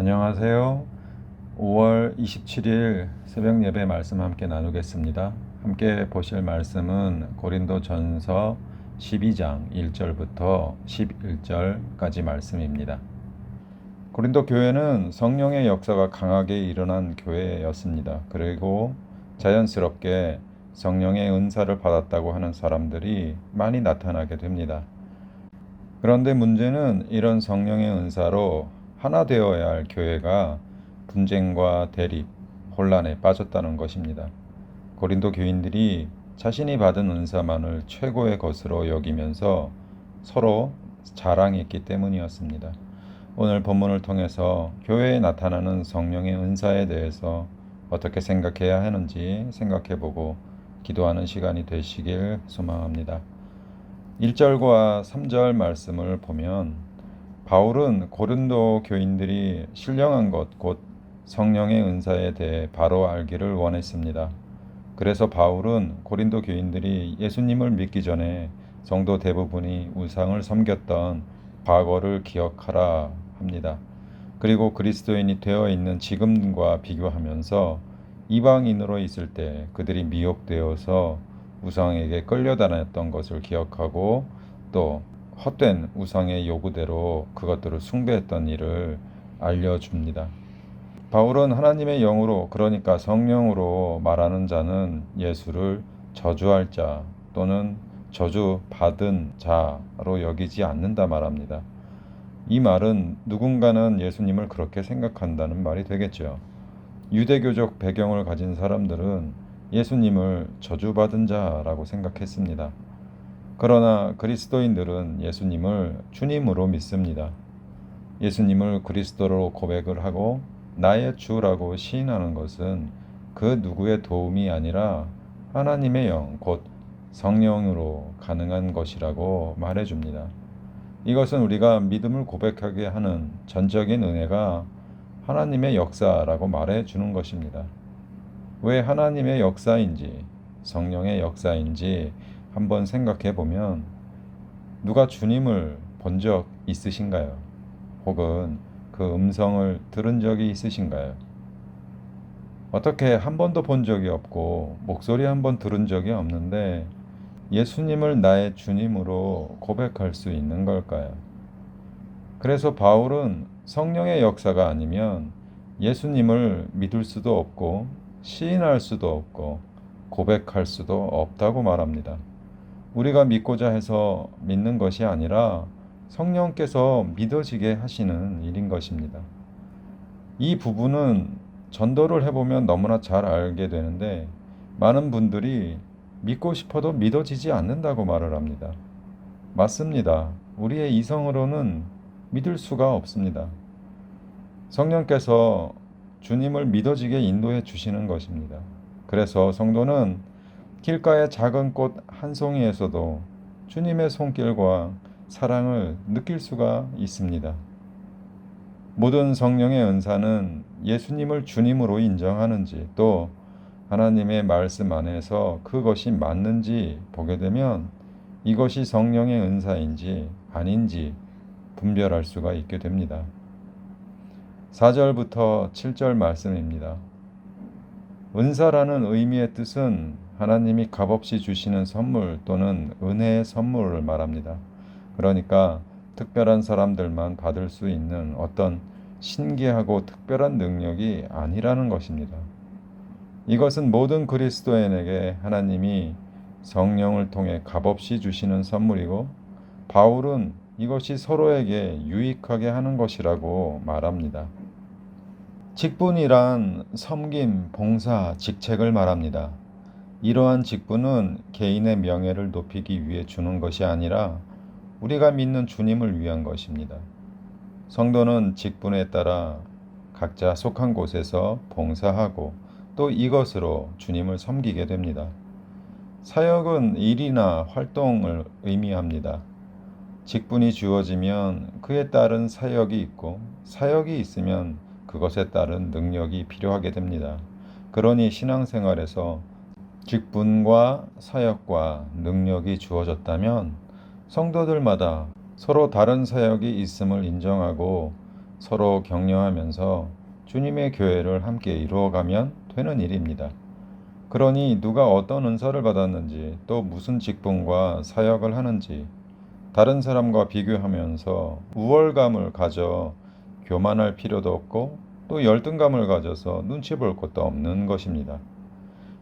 안녕하세요. 5월 27일 새벽 예배 말씀 함께 나누겠습니다. 함께 보실 말씀은 고린도전서 12장 1절부터 11절까지 말씀입니다. 고린도 교회는 성령의 역사가 강하게 일어난 교회였습니다. 그리고 자연스럽게 성령의 은사를 받았다고 하는 사람들이 많이 나타나게 됩니다. 그런데 문제는 이런 성령의 은사로 하나 되어야 할 교회가 분쟁과 대립, 혼란에 빠졌다는 것입니다. 고린도 교인들이 자신이 받은 은사만을 최고의 것으로 여기면서 서로 자랑했기 때문이었습니다. 오늘 본문을 통해서 교회에 나타나는 성령의 은사에 대해서 어떻게 생각해야 하는지 생각해보고 기도하는 시간이 되시길 소망합니다. 1절과 3절 말씀을 보면 바울은 고린도 교인들이 신령한 것, 곧 성령의 은사에 대해 바로 알기를 원했습니다. 그래서 바울은 고린도 교인들이 예수님을 믿기 전에 성도 대부분이 우상을 섬겼던 과거를 기억하라 합니다. 그리고 그리스도인이 되어 있는 지금과 비교하면서 이방인으로 있을 때 그들이 미혹되어서 우상에게 끌려다녔던 것을 기억하고 또 헛된 우상의 요구대로 그것들을 숭배했던 일을 알려줍니다. 바울은 하나님의 영으로, 그러니까 성령으로 말하는 자는 예수를 저주할 자 또는 저주받은 자로 여기지 않는다 말합니다. 이 말은 누군가는 예수님을 그렇게 생각한다는 말이 되겠죠. 유대교적 배경을 가진 사람들은 예수님을 저주받은 자라고 생각했습니다. 그러나 그리스도인들은 예수님을 주님으로 믿습니다. 예수님을 그리스도로 고백을 하고 나의 주라고 시인하는 것은 그 누구의 도움이 아니라 하나님의 영, 곧 성령으로 가능한 것이라고 말해줍니다. 이것은 우리가 믿음을 고백하게 하는 전적인 은혜가 하나님의 역사라고 말해주는 것입니다. 왜 하나님의 역사인지, 성령의 역사인지 한번 생각해 보면 누가 주님을 본 적 있으신가요? 혹은 그 음성을 들은 적이 있으신가요? 어떻게 한 번도 본 적이 없고 목소리 한 번 들은 적이 없는데 예수님을 나의 주님으로 고백할 수 있는 걸까요? 그래서 바울은 성령의 역사가 아니면 예수님을 믿을 수도 없고 시인할 수도 없고 고백할 수도 없다고 말합니다. 우리가 믿고자 해서 믿는 것이 아니라 성령께서 믿어지게 하시는 일인 것입니다. 이 부분은 전도를 해보면 너무나 잘 알게 되는데 많은 분들이 믿고 싶어도 믿어지지 않는다고 말을 합니다. 맞습니다. 우리의 이성으로는 믿을 수가 없습니다. 성령께서 주님을 믿어지게 인도해 주시는 것입니다. 그래서 성도는 길가의 작은 꽃 한 송이에서도 주님의 손길과 사랑을 느낄 수가 있습니다. 모든 성령의 은사는 예수님을 주님으로 인정하는지 또 하나님의 말씀 안에서 그것이 맞는지 보게 되면 이것이 성령의 은사인지 아닌지 분별할 수가 있게 됩니다. 4절부터 7절 말씀입니다. 은사라는 의미의 뜻은 하나님이 값없이 주시는 선물 또는 은혜의 선물을 말합니다. 그러니까 특별한 사람들만 받을 수 있는 어떤 신기하고 특별한 능력이 아니라는 것입니다. 이것은 모든 그리스도인에게 하나님이 성령을 통해 값없이 주시는 선물이고 바울은 이것이 서로에게 유익하게 하는 것이라고 말합니다. 직분이란 섬김, 봉사, 직책을 말합니다. 이러한 직분은 개인의 명예를 높이기 위해 주는 것이 아니라 우리가 믿는 주님을 위한 것입니다. 성도는 직분에 따라 각자 속한 곳에서 봉사하고 또 이것으로 주님을 섬기게 됩니다. 사역은 일이나 활동을 의미합니다. 직분이 주어지면 그에 따른 사역이 있고 사역이 있으면 그것에 따른 능력이 필요하게 됩니다. 그러니 신앙생활에서 직분과 사역과 능력이 주어졌다면 성도들마다 서로 다른 사역이 있음을 인정하고 서로 격려하면서 주님의 교회를 함께 이루어가면 되는 일입니다. 그러니 누가 어떤 은사를 받았는지 또 무슨 직분과 사역을 하는지 다른 사람과 비교하면서 우월감을 가져 교만할 필요도 없고 또 열등감을 가져서 눈치 볼 것도 없는 것입니다.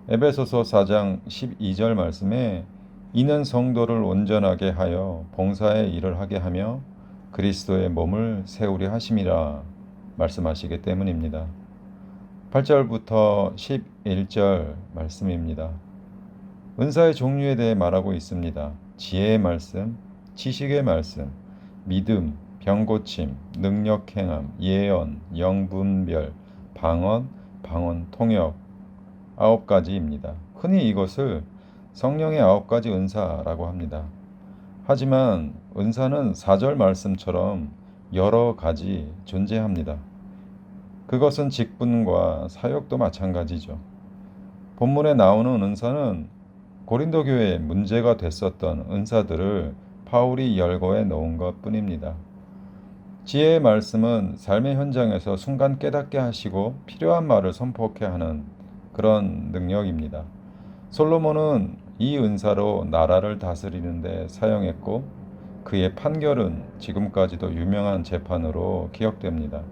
에베소서 4장 12절 말씀에 이는 성도를 온전하게 하여 봉사의 일을 하게 하며 그리스도의 몸을 세우려 하심이라 말씀하시기 때문입니다. 8절부터 11절 말씀입니다. 은사의 종류에 대해 말하고 있습니다. 지혜의 말씀, 지식의 말씀, 믿음, 병고침, 능력 행함, 예언, 영분별, 방언, 방언 통역 9가지입니다. 흔히 이것을 성령의 9가지 은사라고 합니다. 하지만 은사는 4절 말씀처럼 여러 가지 존재합니다. 그것은 직분과 사역도 마찬가지죠. 본문에 나오는 은사는 고린도 교회에 문제가 됐었던 은사들을 바울이 열거해 놓은 것 뿐입니다. 지혜의 말씀은 삶의 현장에서 순간 깨닫게 하시고 필요한 말을 선포케 하는 그런 능력입니다. 솔로몬은 이 은사로 나라를 다스리는 데 사용했고 그의 판결은 지금까지도 유명한 재판으로 기억됩니다.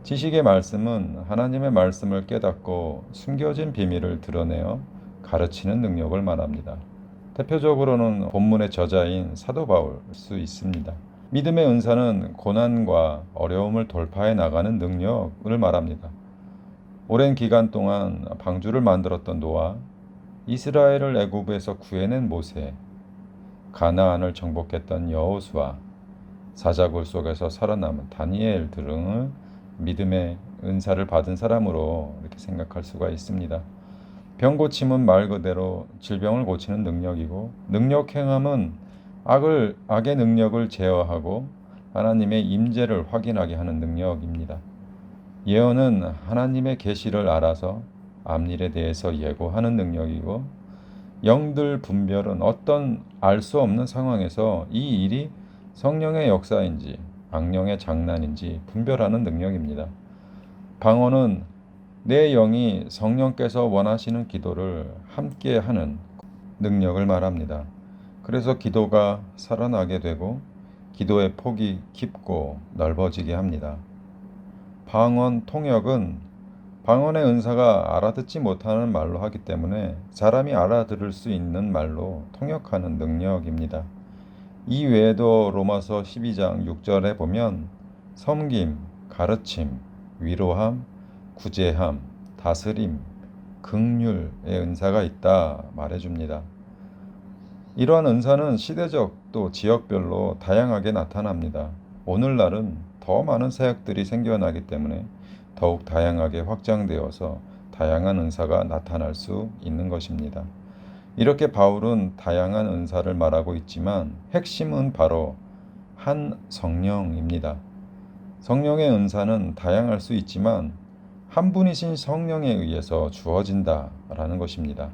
지식의 말씀은 하나님의 말씀을 깨닫고 숨겨진 비밀을 드러내어 가르치는 능력을 말합니다. 대표적으로는 본문의 저자인 사도 바울 수 있습니다. 믿음의 은사는 고난과 어려움을 돌파해 나가는 능력을 말합니다. 오랜 기간 동안 방주를 만들었던 노아, 이스라엘을 애굽에서 구해낸 모세, 가나안을 정복했던 여호수아, 사자굴 속에서 살아남은 다니엘 등을 믿음의 은사를 받은 사람으로 이렇게 생각할 수가 있습니다. 병고침은 말 그대로 질병을 고치는 능력이고 능력 행함은 악의 능력을 제어하고 하나님의 임재를 확인하게 하는 능력입니다. 예언은 하나님의 계시를 알아서 앞일에 대해서 예고하는 능력이고 영들 분별은 어떤 알 수 없는 상황에서 이 일이 성령의 역사인지 악령의 장난인지 분별하는 능력입니다. 방언은 내 영이 성령께서 원하시는 기도를 함께 하는 능력을 말합니다. 그래서 기도가 살아나게 되고 기도의 폭이 깊고 넓어지게 합니다. 방언 통역은 방언의 은사가 알아듣지 못하는 말로 하기 때문에 사람이 알아들을 수 있는 말로 통역하는 능력입니다. 이 외에도 로마서 12장 6절에 보면 섬김, 가르침, 위로함, 구제함, 다스림, 긍휼의 은사가 있다 말해줍니다. 이러한 은사는 시대적 또 지역별로 다양하게 나타납니다. 오늘날은 더 많은 사역들이 생겨나기 때문에 더욱 다양하게 확장되어서 다양한 은사가 나타날 수 있는 것입니다. 이렇게 바울은 다양한 은사를 말하고 있지만 핵심은 바로 한 성령입니다. 성령의 은사는 다양할 수 있지만 한 분이신 성령에 의해서 주어진다라는 것입니다.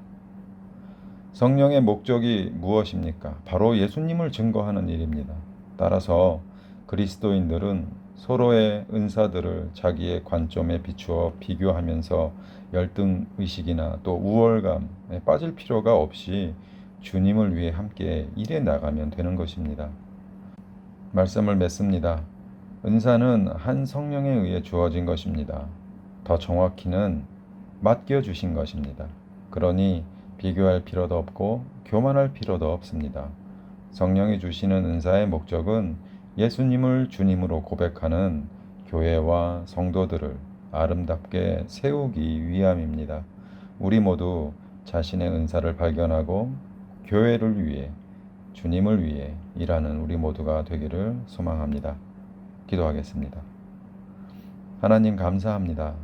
성령의 목적이 무엇입니까? 바로 예수님을 증거하는 일입니다. 따라서 그리스도인들은 서로의 은사들을 자기의 관점에 비추어 비교하면서 열등의식이나 또 우월감에 빠질 필요가 없이 주님을 위해 함께 일해 나가면 되는 것입니다. 말씀을 맺습니다. 은사는 한 성령에 의해 주어진 것입니다. 더 정확히는 맡겨주신 것입니다. 그러니 비교할 필요도 없고 교만할 필요도 없습니다. 성령이 주시는 은사의 목적은 예수님을 주님으로 고백하는 교회와 성도들을 아름답게 세우기 위함입니다. 우리 모두 자신의 은사를 발견하고 교회를 위해 주님을 위해 일하는 우리 모두가 되기를 소망합니다. 기도하겠습니다. 하나님 감사합니다.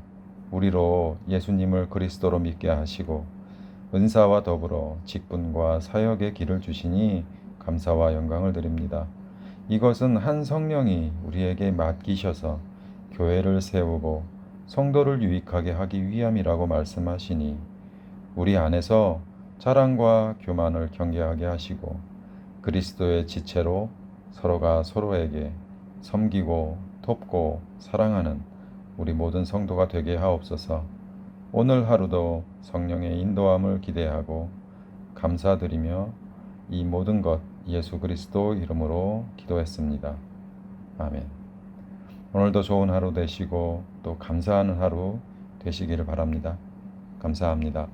우리로 예수님을 그리스도로 믿게 하시고 은사와 더불어 직분과 사역의 길을 주시니 감사와 영광을 드립니다. 이것은 한 성령이 우리에게 맡기셔서 교회를 세우고 성도를 유익하게 하기 위함이라고 말씀하시니 우리 안에서 자랑과 교만을 경계하게 하시고 그리스도의 지체로 서로가 서로에게 섬기고 돕고 사랑하는 우리 모든 성도가 되게 하옵소서. 오늘 하루도 성령의 인도함을 기대하고 감사드리며 이 모든 것 예수 그리스도 이름으로 기도했습니다. 아멘. 오늘도 좋은 하루 되시고 또 감사하는 하루 되시기를 바랍니다. 감사합니다.